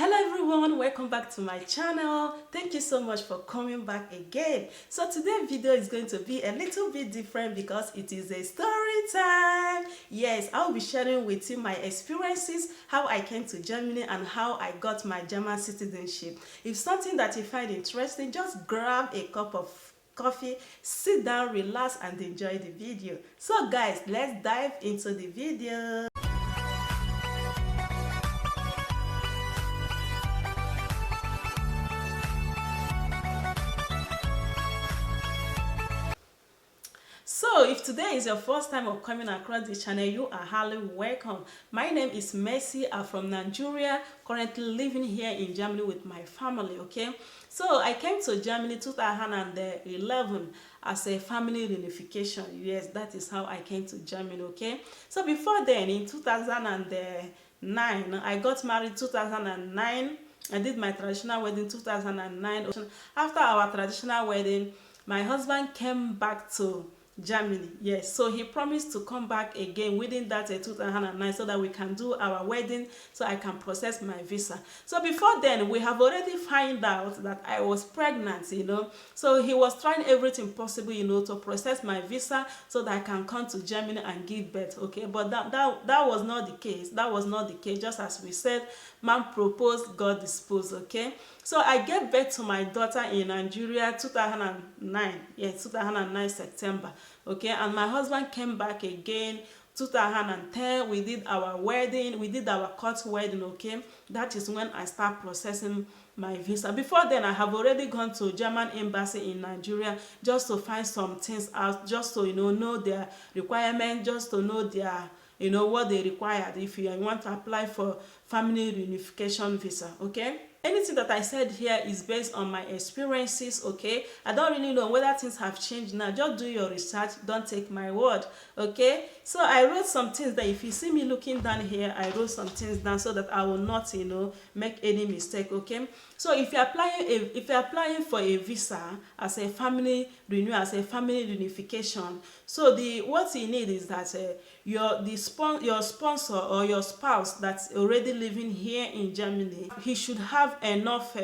Hello everyone, welcome back to my channel. Thank you so much for coming back again. So today's video is going to be a little bit different because it is a story time. Yes, I'll be sharing with you my experiences, how I came to Germany and how I got my German citizenship. If something that you find interesting, just grab a cup of coffee, sit down, relax and enjoy the video. So guys, let's dive into the video. So if today is your first time of coming across this channel, you are highly welcome. My name is Mercy. I'm from Nigeria, currently living here in Germany with my family, okay? So I came to Germany 2011 as a family reunification. Yes, that is how I came to Germany, okay? So before then, in 2009, I got married 2009. I did my traditional wedding 2009. After our traditional wedding, my husband came back to Germany. Yes, so he promised to come back again within that 2009 so that we can do our wedding, so I can process my visa. So before then, we have already found out that I was pregnant, so he was trying everything possible, to process my visa so that I can come to Germany and give birth, okay? But that was not the case. That was not the case. Just as we said, man proposed, God disposed, okay? So I gave birth to my daughter in Nigeria 2009. Yes, 2009 September. Okay, and my husband came back again 2010. We did our wedding. We did our court wedding, okay? That is when I start processing my visa. Before then, I have already gone to German embassy in Nigeria just to find some things out, just to know their requirement, just to know their what they required if you want to apply for family reunification visa, okay? Anything that I said here is based on my experiences, okay? I don't really know whether things have changed now. Just do your research. Don't take my word, okay? So I wrote some things that if you see me looking down here, I wrote some things down so that I will not, make any mistake, okay? So if you're applying for a visa as a family renewal, as a family reunification, so what you need is that your sponsor or your spouse that's already living here in Germany, he should have enough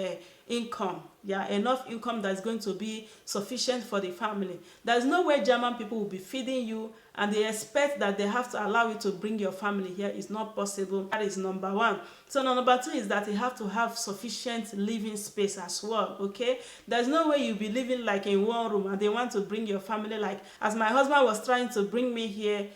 income, enough income that's going to be sufficient for the family. There's no way German people will be feeding you and they expect that they have to allow you to bring your family here. It's not possible. That is number one. So number two is that you have to have sufficient living space as well, okay? There's no way you'll be living like in one room and they want to bring your family, like as my husband was trying to bring me here,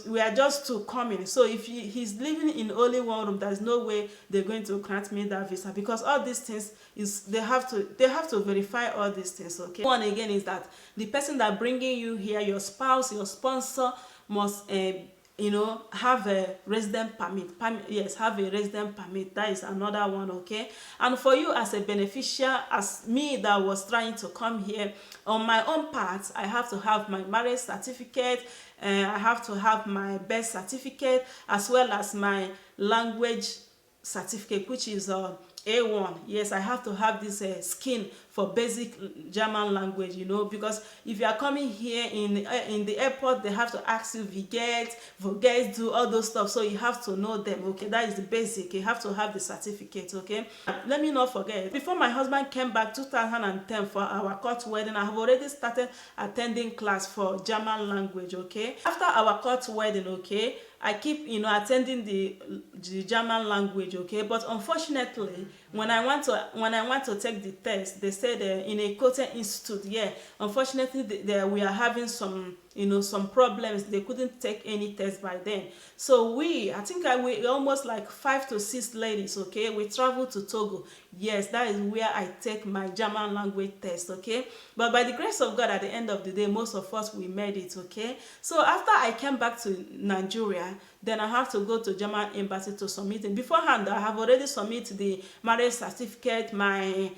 we are just two coming. So if he's living in only one room, there's no way they're going to grant me that visa, because all these things is they have to verify all these things, okay? One again is that the person that bringing you here, your spouse, your sponsor, must have a resident permit. Yes, have a resident permit. That is another one, okay? And for you as a beneficiary, as me that was trying to come here, on my own part, I have to have my marriage certificate, I have to have my birth certificate, as well as my language certificate, which is A1. Yes, I have to have this skin for basic German language, because if you are coming here in the airport, they have to ask you Vigette, do all those stuff, so you have to know them, okay? That is the basic. You have to have the certificate, okay? Let me not forget, before my husband came back 2010 for our court wedding, I have already started attending class for German language, okay? After our court wedding, okay, I keep attending the German language, okay? But unfortunately, when I want to take the test, they said in a Kote Institute, unfortunately we are having some some problems. They couldn't take any test by then. So we almost like 5 to 6 ladies, okay, we traveled to Togo. Yes, that is where I take my German language test, okay? But by the grace of God, at the end of the day, most of us, we made it, okay? So after I came back to Nigeria, then I have to go to German embassy to submit it. Beforehand, I have already submitted the marriage certificate, my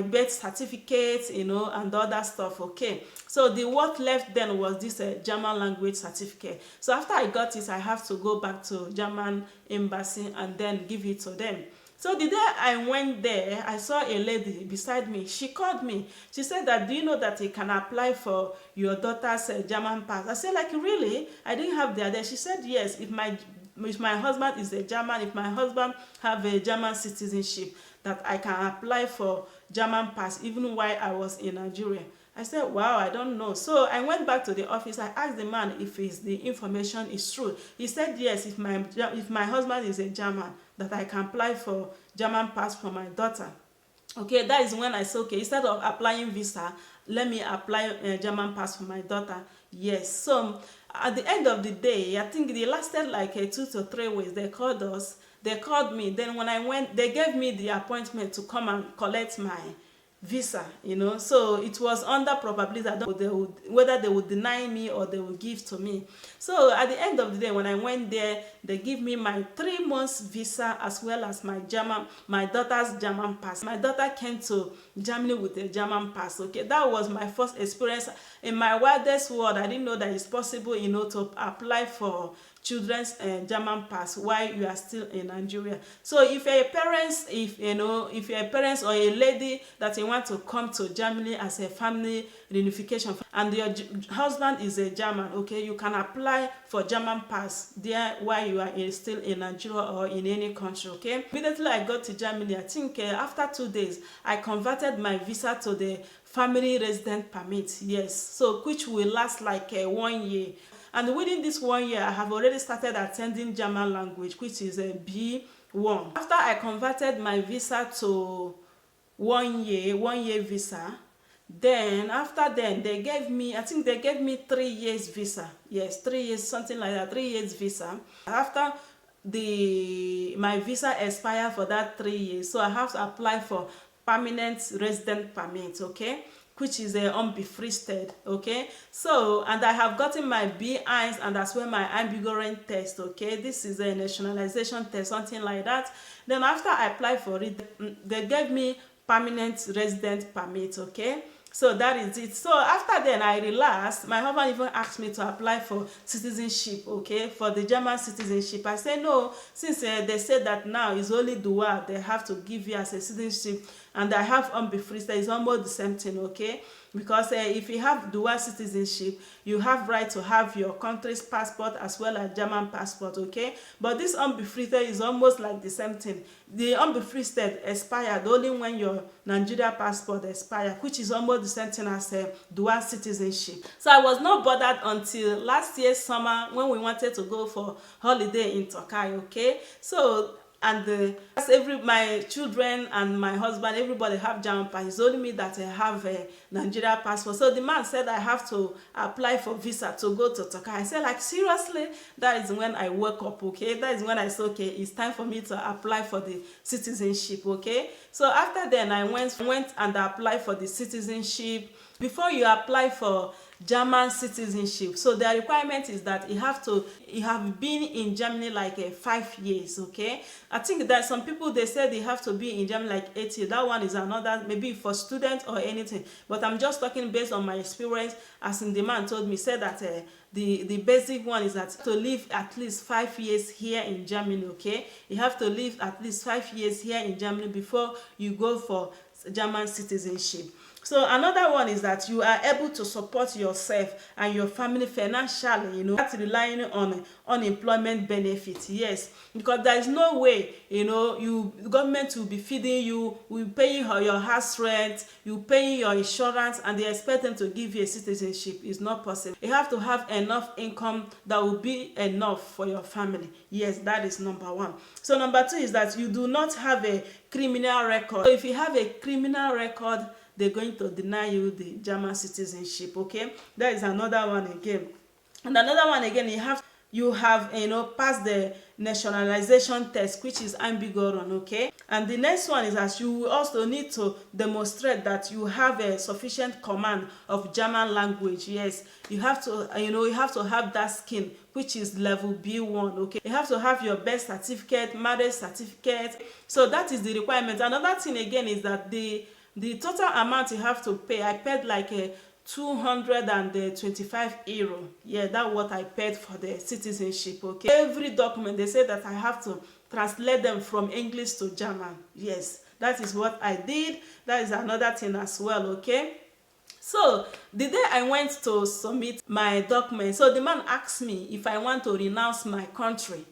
birth certificate, and other stuff, okay? So the what left then was this German language certificate. So after I got it, I have to go back to German embassy and then give it to them. So the day I went there, I saw a lady beside me. She called me. She said that, do you know that you can apply for your daughter's German pass? I said, like, really? I didn't have the idea. She said, yes, if my if my husband is a German, if my husband have a German citizenship, that I can apply for German pass even while I was in Nigeria. I said, wow, I don't know. So I went back to the office. I asked the man if the information is true. He said, yes, if my husband is a German, that I can apply for German pass for my daughter. Okay, that is when I said, okay, instead of applying visa, let me apply a German pass for my daughter. Yes. So at the end of the day, I think they lasted like 2 to 3 weeks. They called us. They called me. Then when I went, they gave me the appointment to come and collect my visa, so it was under probability that whether they would deny me or they would give to me. So at the end of the day, when I went there, they give me my 3 months visa as well as my daughter's German pass. My daughter came to Germany with a German pass. Okay, that was my first experience. In my wildest world, I didn't know that it's possible, to apply for children's German pass while you are still in Nigeria. So if you're a parent, if you're a parent or a lady that you want to come to Germany as a family reunification and your husband is a German, okay, you can apply for German pass there while you are still in Nigeria or in any country. Okay, immediately I got to Germany, I think after 2 days I converted my visa to the family resident permit. Yes, so which will last like 1 year. And within this 1 year, I have already started attending German language, which is a B1. After I converted my visa to 1 year visa, then after then they gave me, I think they gave me 3 years visa. Yes, 3 years, something like that, 3 years visa. After my visa expired for that 3 years, so I have to apply for permanent resident permit. Okay, which is unbefristed. Okay, so and I have gotten my B1 and as well my ambiguous test. Okay, this is a nationalization test, something like that. Then after I applied for it, they gave me permanent resident permit. Okay, so that is it. So after then I realized my husband even asked me to apply for citizenship. Okay, for the German citizenship. I said no, since they said that now it's only dual they have to give you as a citizenship, and I have unbefristed, it's almost the same thing. Okay, because if you have dual citizenship, you have right to have your country's passport as well as German passport. Okay, but this unbefristed is almost like the same thing. The unbefristed expired only when your Nigeria passport expired, which is almost the same thing as dual citizenship. So I was not bothered until last year summer when we wanted to go for holiday in Turkey. Okay, so and as my children and my husband, everybody have German pass. It's only me that I have a Nigeria passport. So the man said I have to apply for visa to go to Turkey. I said, like, seriously? That is when I woke up. Okay, that is when I said, okay, it's time for me to apply for the citizenship. Okay, so after then I went and applied for the citizenship. Before you apply for German citizenship, so the requirement is that you have been in Germany like 5 years. Okay, I think that some people, they say they have to be in Germany like 8 years. That one is another, maybe for students or anything, but I'm just talking based on my experience. As in the man told me, said that the basic one is that to live at least 5 years here in Germany. Okay, you have to live at least 5 years here in Germany before you go for German citizenship. So another one is that you are able to support yourself and your family financially, not relying on unemployment benefits. Yes, because there is no way, government will be feeding you, will pay your house rent, you pay your insurance, and they expect them to give you a citizenship. It's not possible. You have to have enough income that will be enough for your family. Yes, that is number one. So number two is that you do not have a criminal record. So if you have a criminal record, they're going to deny you the German citizenship. Okay, that is another one again. And another one again, you have passed the nationalization test, which is ambiguous. Okay, and the next one is that you also need to demonstrate that you have a sufficient command of German language. Yes, you have to have that skill, which is level B1. Okay, you have to have your birth certificate, marriage certificate. So that is the requirement. Another thing again is that the total amount you have to pay, I paid like 225 euro. Yeah, that's what I paid for the citizenship. Okay, every document they say that I have to translate them from English to German. Yes, that is what I did. That is another thing as well. Okay, so the day I went to submit my document, so the man asked me if I want to renounce my country.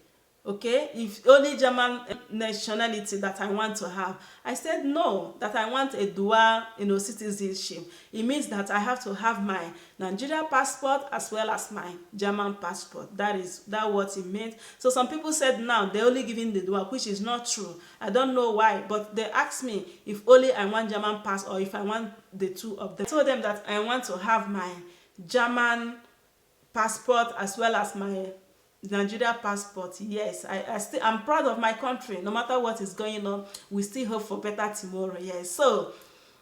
Okay, if only German nationality that I want to have. I said no, that I want a dual, citizenship. It means that I have to have my Nigeria passport as well as my German passport. That what it meant. So some people said now they're only giving the dual, which is not true. I don't know why, but they asked me if only I want German pass or if I want the two of them. I told them that I want to have my German passport as well as my Nigeria passport. Yes, I'm proud of my country. No matter what is going on, we still hope for better tomorrow. Yes, so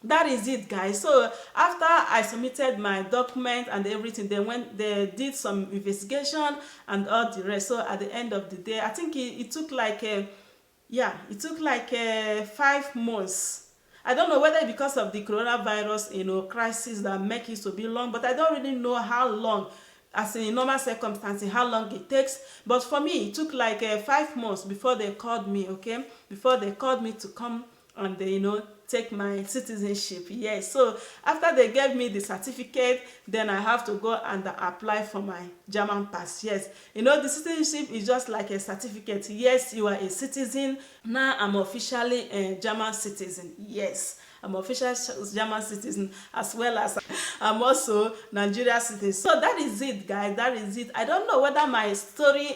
that is it, guys. So after I submitted my document and everything, they did some investigation and all the rest. So at the end of the day, I think it took like it took like 5 months. I don't know whether because of the coronavirus, crisis that make it to be long, but I don't really know how long, as in normal circumstances, how long it takes. But for me, it took like 5 months before they called me, okay? Before they called me to come and take my citizenship. Yes, so after they gave me the certificate, then I have to go and apply for my German pass. Yes, the citizenship is just like a certificate. Yes, you are a citizen. Now I'm officially a German citizen. Yes, I'm official German citizen, as well as I'm also Nigeria citizen. So that is it, guys. That is it. I don't know whether my story,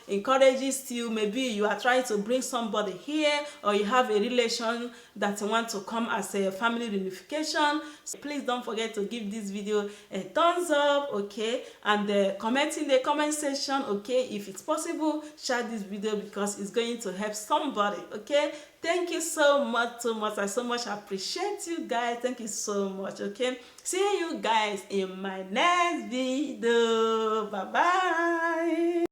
encourages you. Maybe you are trying to bring somebody here, or you have a relation that want to come as a family reunification. So please don't forget to give this video a thumbs up, okay, and comment in the comment section, okay. If it's possible, share this video because it's going to help somebody, okay. Thank you so much, I so much appreciate you guys. Thank you so much, okay. See you guys in my next video. Bye bye.